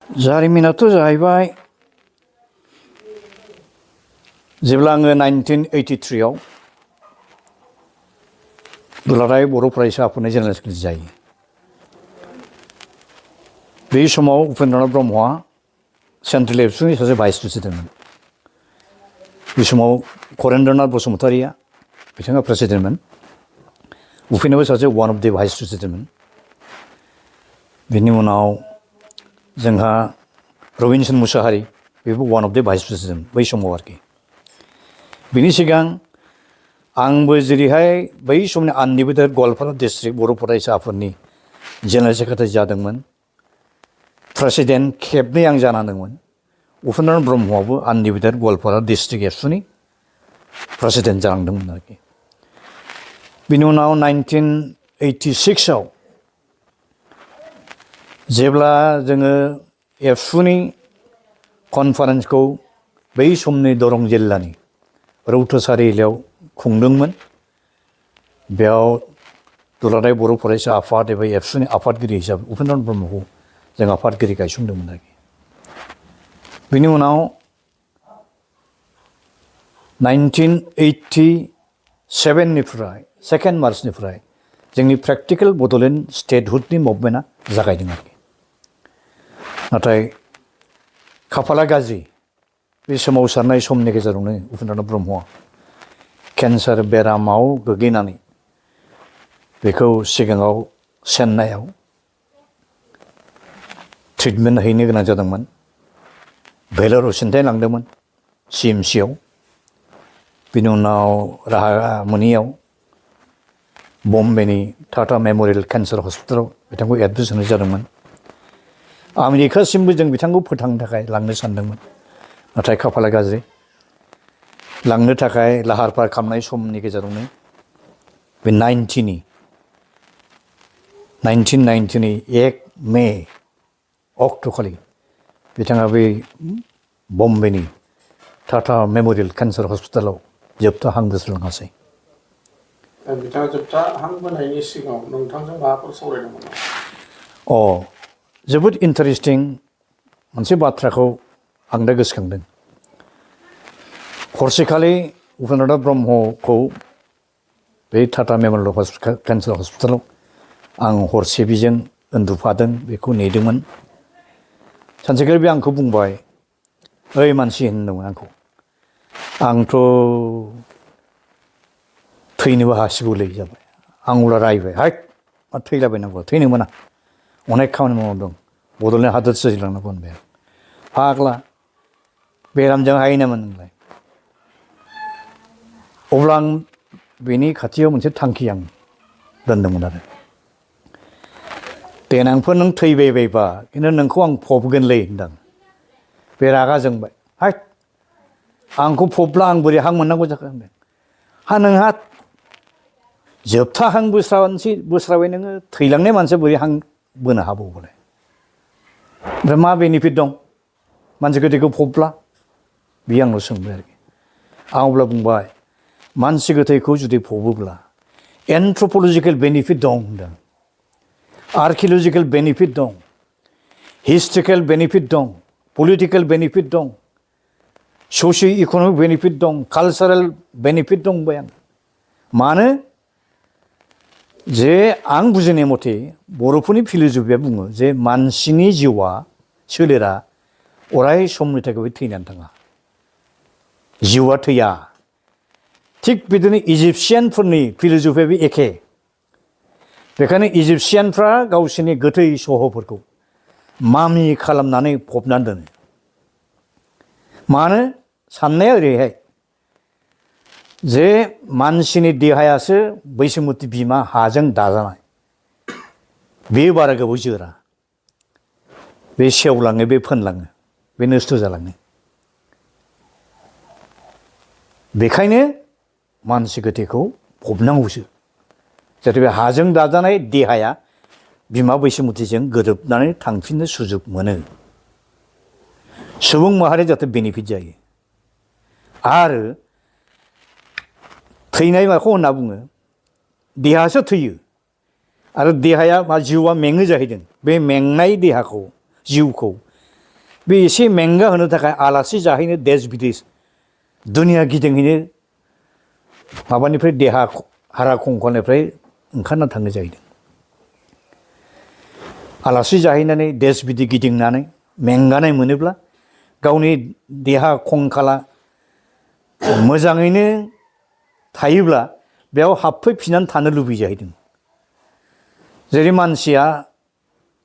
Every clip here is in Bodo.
जारिमिनाथ' जाहैबाय जेब्ला आङो 1983 आव दुलाराय बर' फरायसा आफादनि जेनेरेल सेक्रेटारि जायो। बे समाव उपेन्द्र नाथ ब्रह्मआ सेन्ट्रेल एबसुनि सासे भाइस प्रेसिडेन्टमोन। बे समाव करेन्द्र नाथ बसुमतारीया बिथाङा प्रेसिडेन्टमोन। उपेन्द्रनाबो सासे वान अफ द भाइस प्रेसिडेन्टमोन। बेनि उनाव जोंहा रबिन मुसाहारि बेबो वान अफ द भाइस प्रेसिडेन्ट बै समाव आरोखि। बिनि सिगां आंबो जेरैहाय बै समनि आनलिमिटेड गवालपारा डिस्ट्रिक्ट बर' फरायसा आफादनि जेनेरेल सेक्रेटारि जादोंमोन। प्रेसिडेन्ट खेबनै आं जानांदोंमोन। उपेन्द्र नाथ ब्रह्मआबो आनलिमिटेड गवालपारा डिस्ट्रिक्ट एबसुनि प्रेसिडेन्ट जालांदोंमोन आरोखि। बिनि उनाव 1986 आव जेब्ला जोङो एबसुनि कनफारेन्सखौ बै समनि दरं जिल्लानि रौता सारिआलियाव खुंदोंमोन, बेयाव दुलाराय बर' फरायसा आफाद एबा एबसुनि आफादगिरि हिसाबै उपेन्द्र नाथ ब्रह्मखौ जों आफादगिरि गायसनदोंमोन आरोखि। बिनि उनाव 1987 निफ्राय 2 मार्चनिफ्राय जोंनि प्रेक्टिकेल बड'लेण्ड स्टेटहुडनि मुभमेन्टआ जागायदों आरोखि। नाथाय खाफाला गाज्रि, बे सोमावसारनाय समनि गेजेरावनो उपेन्द्र नाथ ब्रह्मआ केन्सार बेरामाव गोग्लैनानै बेखौ सिगाङाव चेन्नाइआव ट्रिटमेन्ट हैनो गोनां जादोंमोन। भेलराव सिन्थाय लांदोंमोन CMCआव। बिनि उनाव राहा मोनैयाव बम्बेनि टाटा मेम'रियेल केन्सार हस्पिटालाव बिथांखौ एडमिट होनाय जादोंमोन। आमेरिकासिमबो जों बिथांखौ फोथांनो थाखाय लांनो सानदोंमोन, नाथाय खाफाला गाज्रि। लांनो थाखाय लाहार फाहार खालामनाय समनि गेजेरावनो बे 1990नि 1 मे अक्ट'खालि बिथाङा बे बम्बेनि टाटा मेम'रियेल केन्सार हस्पिटालाव जोबथा हां बोस्रोलाङासै। बिथाङा जोबथा हां बोनायनि सिगाङाव नोंथांजों माबाफोर सावरायदोंमोन नामा? जोबोद इन्टारेस्टिं मोनसे बाथ्राखौ आं दा गोसोखांदों। हरसेखालि उपेन्द्र नाथ ब्रह्मखौ बे टाटा मेम'रियेल केन्सार हस्पिटालाव आं हरसे बिजों उन्दुफादों, बेखौ नेदोंमोन। सानसेखालि बे आंखौ बुंबाय, ओइ मानसि होनदोंमोन आंखौ, आंथ' थैनोबो हासिगौलै जाबाय। आं अब्ला रायबाय, हाय मा थैलाबायनांगौ, थैनो मोना, अनेक खामानि मावदों, बड'लेण्ड हादोर सोरजिलांनांगौ होनबाय। फाग्ला बेरामजों हायो नामा नोंलाय? अब्ला आं बेनि खाथियाव मोनसे थांखि आं दोनदोंमोन आरो देनांफोर नों थैबायबायबा खिन्थु नोंखौ आं फबगोनलै होनदां। बे रागा जोंबाय, हाय आंखौ फबब्ला आं बोरै हां मोननांगौ जाखो होनदों। हा नोंहा जोबथा हां बोस्राबाय नोङो, थैलांनाय मानसिया बोरै हां बोनो हाबावगौलाय? ओमफ्राय मा बेनिफिट दं मानसि गोथैखौ फबब्ला? बियो आंनाव सोंबाय आरोखि। आं अब्ला बुंबाय, मानसि गोथैखौ जुदि फबोब्ला एन्थ्रपलजिकेल बेनिफिट दं होनदों, आर्किअलजिकेल बेनिफिट दं, हिस्ट्रिकेल बेनिफिट दं, पलिटिकेल बेनिफिट दं, ससिय' इक'नमिक बेनिफिट दं, कालसारेल बेनिफिट दं बुंबाय आं। मानो? जे आं बुजिनाय मथे बर'फोरनि फिल'सफिया बुङो जे मानसिनि जिउआ, सोलेरा अराय समनि थाखाय थैनानै थाङा, जिउआ थैया। थिग बिदिनो इजिप्सियानफोरनि फिल'सफियाबो एखे। बेखायनो इजिप्सियानफ्रा गावसोरनि गोथै सहफोरखौ मामि खालामनानै फबनानै दोनो। मानो? साननाया ओरैहाय जे मानसिनि देहायासो बैसोमुथि बिमा हाजों दाजानाय, बेयो बारा गोबाव जोरा, बे सेवलाङो, बे फोनलाङो, बे नस्थ' जालाङो। बेखायनो मानसि गोथैखौ फबनांगौसो, जाहाथे बे हाजों दाजानाय देहाया बिमा बैसोमुथिजों गोरोबनानै थांफिननो सुजुग मोनो, सुबुं माहारि जाहाथे बेनिफिट जायो। आरो थैनाय माखौ होनना बुङो? देहासो थैयो आरो देहाया मा जिउआ मेङो जाहैदों। बे मेंनाय देहाखौ, जिउखौ बे एसे मेंगा होनो थाखाय आलासि जाहैनो देश बिदेश दुनिया गिदिंहैनो माबानिफ्राय देहा हारा खंखलनिफ्राय ओंखारना थांनो जाहैदों। आलासि जाहैनानै देश बिदेश गिदिंनानै मेंगानाय मोनोब्ला गावनि देहा खंखाला मोजाङैनो थायोब्ला बेयाव हाबफैफिननानै थानो लुबैयो जाहैदों। जेरै मानसिया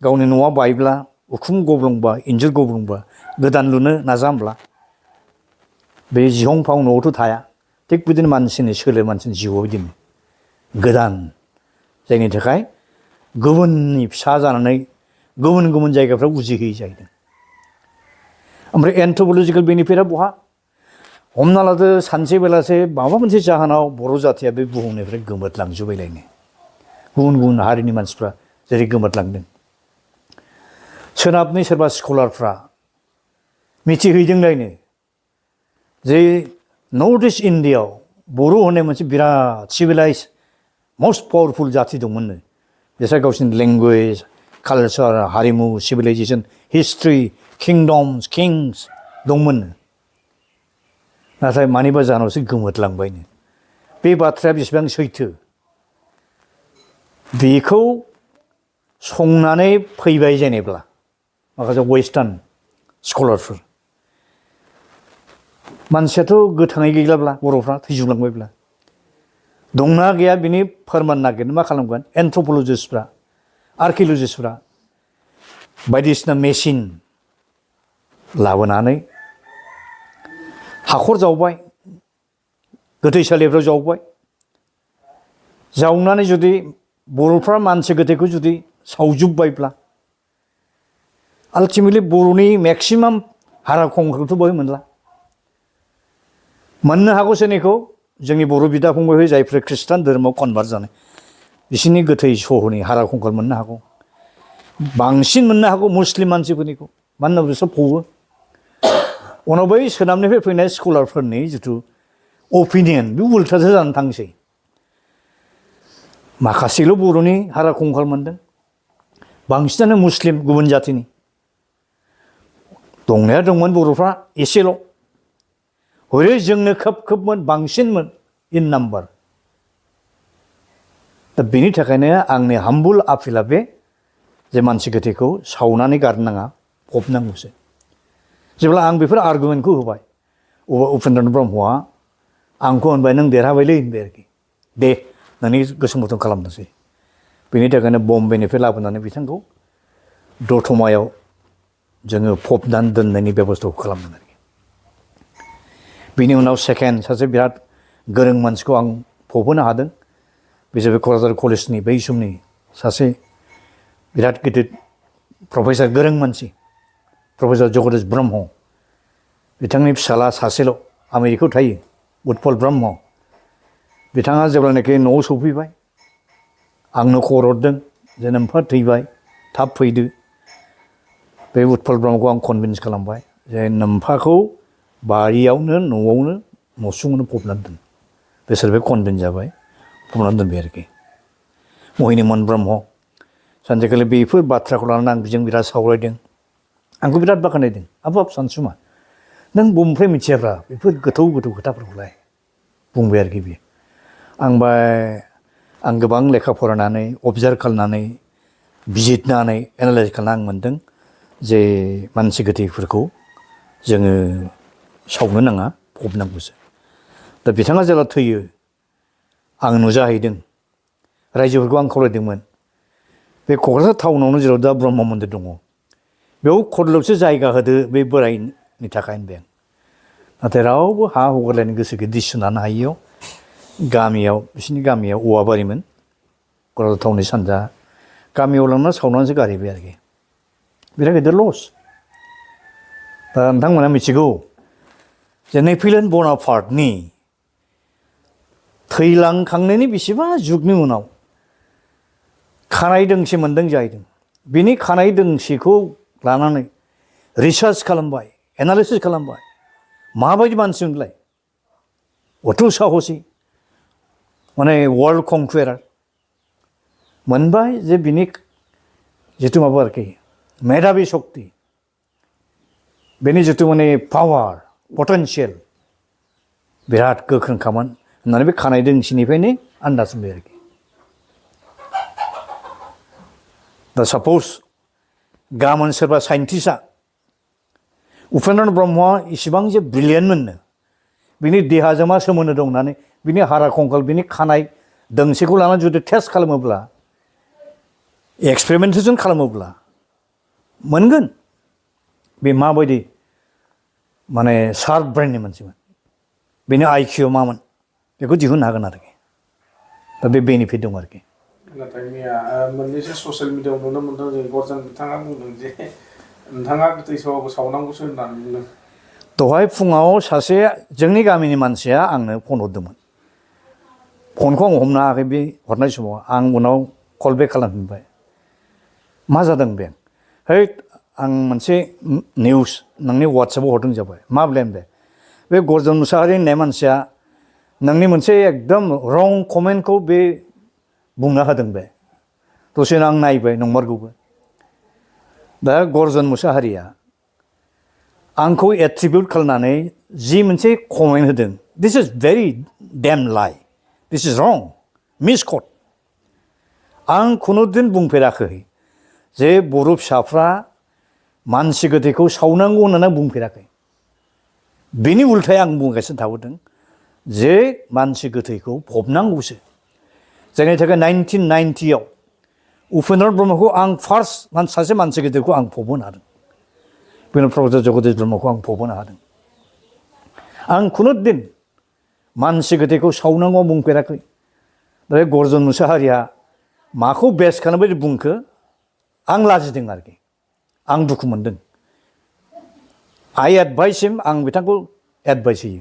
गावनि न'आ बायब्ला उखुम गब्लंबा इन्जुर गब्लंबा गोदान लुनो नाजा होमब्ला बे जिहंफाव न'आवथ' थाया। थिग बिदिनो मानसिनि सोलो मानसिनि जिउआव बिदिनो गोदान जायनि थाखाय गुबुननि फिसा जानानै गुबुन गुबुन जायगाफ्राव उजिहैयो जाहैदों। ओमफ्राय एन्थ्रपलजिकेल बेनिफिटआ बहा? हमना लादो सानसे बेलासे माबा मोनसे जाहोनाव बर' जाथिया बे बुहुमनिफ्राय गोमोरलांजोबबायलायनो गुबुन गुबुन हारिनि मानसिफ्रा जेरै गोमोरलांदों। सोनाबनि सोरबा स्कलारफ्रा मिथिहैदोंलायनो जे नर्थ इस्ट इण्डियाआव बर' होननाय मोनसे बिराद सिभिलाइज मस्ट पावारफुल जाथि दंमोननो। बिसोर गावसिनि लेंगुवेज कालचार हारिमु सिभिलाइजेसन हिस्ट्रि किंडम्स किंस दंमोननो। नाथाय मानिबा जाहोनावसो गोमोरलांबायनो। बे बाथ्राया बेसेबां सैथो बेखौ संनानै फैबाय जेनेब्ला माखासे वेस्टार्न स्कलारफोर मानसियाथ' गोथाङै गैलाब्ला बर'फ्रा थैजोबलांबायब्ला दंना गैया बिनि फोरमान नागिरनो मा खालामगोन एन्थ्रपलजिस्टफ्रा आर्किअलजिस्टफ्रा बायदिसिना मेसिन लाबोनानै हाखर जावबाय गोथैसालिफ्राव जावबाय जावनानै जुदि बर'फ्रा मानसि गोथैखौ जुदि सावजोबबायब्ला आल्टिमेटलि बर'नि मेक्सिमाम हारा खंखलखौथ' बहाय मोननो हागौ सोरनिखौ जोंनि बर' बिदा फंबाय जायफोर ख्रिस्टान धोरोमाव कनभार्ट जानाय बिसोरनि गोथै सहनि हारा खंखल मोननो हागौ। बांसिन मोननो हागौ मुस्लिम मानसिफोरनिखौ मानो होनोब्ला बिसोर फबो। उनाव बै सोनाबनिफ्राय फैनाय स्कलारफोरनि जिथु अपिनियन बे उल्टासो जानानै थांसै। माखासेल' बर'नि हारा खंखल मोनदों बांसिनानो मुस्लिम गुबुन जातिनि दंनाया दंमोन बर'फ्रा एसेल'। हरै जोंनो खोबमोन बांसिनमोन इन नाम्बार। दा बेनि थाखायनो आंनि हाम्बुल आपिला बे जे मानसि गोथैखौ सावनानै गारनाङा फबनांगौसो। जेब्ला आं बेफोर आर्गुमेन्टखौ होबाय उपेन्द्र नाथ ब्रह्मआ आंखौ होनबाय नों देरहाबायलै होनबाय आरोखि दे नोंनि गोसो मथन खालामनोसै। बेनि थाखायनो बम्बेनिफ्राय लाबोनानै बिथांखौ दतमायाव जोङो फबनानै दोननायनि बेब'स्थाखौ खालामदों आरोखि। बिनि उनाव सेकेन्ड सासे बिराद गोरों मानसिखौ आं फबहोनो हादों। बे जाबाय क'क्राझार कलेजनि बै समनि सासे बिराद गिदिर प्रफेसार गोरों मानसि प्रफेसार जगदिश ब्रह्म। बिथांनि फिसाला सासेल' आमेरिकायाव थायो उत्पल ब्रह्म। बिथाङा जेब्लानाखि न'आव सौफैबाय आंनो खबर हरदों जे नोम्फा थैबाय थाब फैदो। बे उत्पल ब्रह्मखौ आं कनभिन्स खालामबाय जे नोम्फाखौ बारियावनो न'आवनो न'सुङावनो फबनानै दोन। बिसोर बे कनभिन्स जाबाय फबनानै दोनबाय आरोखि। महिनिमन ब्रह्म सानसेखालि बेफोर बाथ्राखौ लानानै आं बिजों बिराद सावरायदों। आंखौ बिराद बाख्नायदों हाबाब सानसुमा नों बबेनिफ्राय मिथियाब्रा बेफोर गोथौ गोथौ खोथाफोरखौलाय बुंबाय आरोखि बियो। आं गोबां लेखा फरायनानै अबजार्भ खालामनानै बिजिरनानै एनालाइज खालामनानै आं मोनदों जे मानसि गोथैफोरखौ जोङो सावनो नाङा फबनांगौसो। दा बिथाङा जेब्ला थैयो आं नुजाहैदों रायजोफोरखौ आं खावलायदोंमोन बे क'क्राझार टाउनावनो जेराव दा ब्रह्म मन्दिर दङ बेयाव खरलबसे जायगा होदो बे बोरायनि थाखाय होनबाय आं। नाथाय रावबो हा हगारलायनो गोसो गैया दिसुनानो हायियाव गामियाव बिसोरनि गामियाव औवाबारिमोन क'क्राझार टाउननि सानजा गामियाव लांना सावनानैसो गारहैबाय आरोखि। बिराद गिदिर लस। दा नोंथांमोना मिथिगौ जे नेप'लियन बनापार्टनि थैलांखांनायनि बेसेबा जुगनि उनाव खानाय दोंसे मोनदों जाहैदों। बिनि खानाय दोंसेखौ लानानै रिसार्च खालामबाय एनालिसिस खालामबाय माबायदि मानसिमोनलाय अथ' साहसि माने वर्ल्ड कंकुवेरार मोनबाय जे बिनि जिथु माबा आरोखि मेधाबि सक्ति बेनि जिथु माने पावार पटेनशियेल बिराद गोख्रोंखामोन होननानै बे खानाय दोंसेनिफ्रायनो आन्दाज मोनबाय आरोखि दा साप'ज गाबोन सोरबा साइन्टिस्टआ उपेन्द्र नाथ ब्रह्मआ इसिबां जे ब्रिलियेन्टमोननो बिनि देहाजों मा सोमोन्दो दं होननानै बिनि हारा खंखल बिनि खानाय दोंसेखौ लानानै जुदि टेस्ट खालामोब्ला एक्सपेरिमेन्टेसन खालामोब्ला मोनगोन बे माबायदि माने शार्प ब्रेननि मानसिमोन बेनि आइकिउ मामोन बेखौ दिहुननो हागोन आरोखि दा बे बेनिफिट दं आरोखि नाथाय मैया मोननैसो ससियेल मिडियाआव नुनो मोनदों जों गरजन बिथाङा बुंदों जे नोंथाङा गोथै सह'खौ सावनांगौसो होननानै बुंदों दहाय फुङाव सासे जोंनि गामिनि मानसिया आंनो फन हरदोंमोन फनखौ आं हमनो हायाखै बे हरनाय समाव आं उनाव कल बेक खालामफिनबाय मा जादों बे है आं मोनसे निउस नोंनि वाट्सएपआव हरदों जाबाय मा ब्लेम बे गरजन मुसाहारि होननाय मानसिया नोंनि मोनसे एकदम रं कमेन्टखौ बे बुंना होदों बे दसेनो आं नायबाय नंमारगौबो दा गरजन मुसाहारिया आंखौ एट्रिबिउट खालामनानै जि मोनसे कमेन्ट होदों दिस इज भेरि डेम लाइ दिस इज रं मिसकट आं खुनुदिन बुंफेराखै जे बर' फिसाफ्रा मानसि गोथैखौ सावनांगौ होननानै बुंफेराखै बेनि उल्थायै आं बुंगासिनो थाबोदों जे मानसि गोथैखौ फबनांगौसो जायनि थाखाय 1990 आव उपेन्द्र नाथ ब्रह्मखौ आं फार्स्ट सासे मानसि गोथैखौ आं फबहोनो हादों बेनि प्रफेसर जगदीश ब्रह्मखौ आं फबहोनो हादों आं खुनुदिन मानसि गोथैखौ सावनांगौ बुंफेराखै दा बे गरजन मुसाहारिया माखौ बेस खालामबाय बुंखो आं लाजिदों आरोखि आं दुखु मोनदों आइ एडभाइस हिम आं बिथांखौ एडभाइस होयो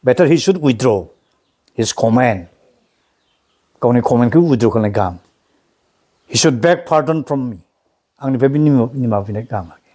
बेटार हि शुड उइथड्र हिज कमेन्ट गावनि कमेन्टखौ उइथड्र खालामनाय गाहाम he should beg pardon from me आंनिफ्राय बे निमाहा बिनाय गाहाम आरोखि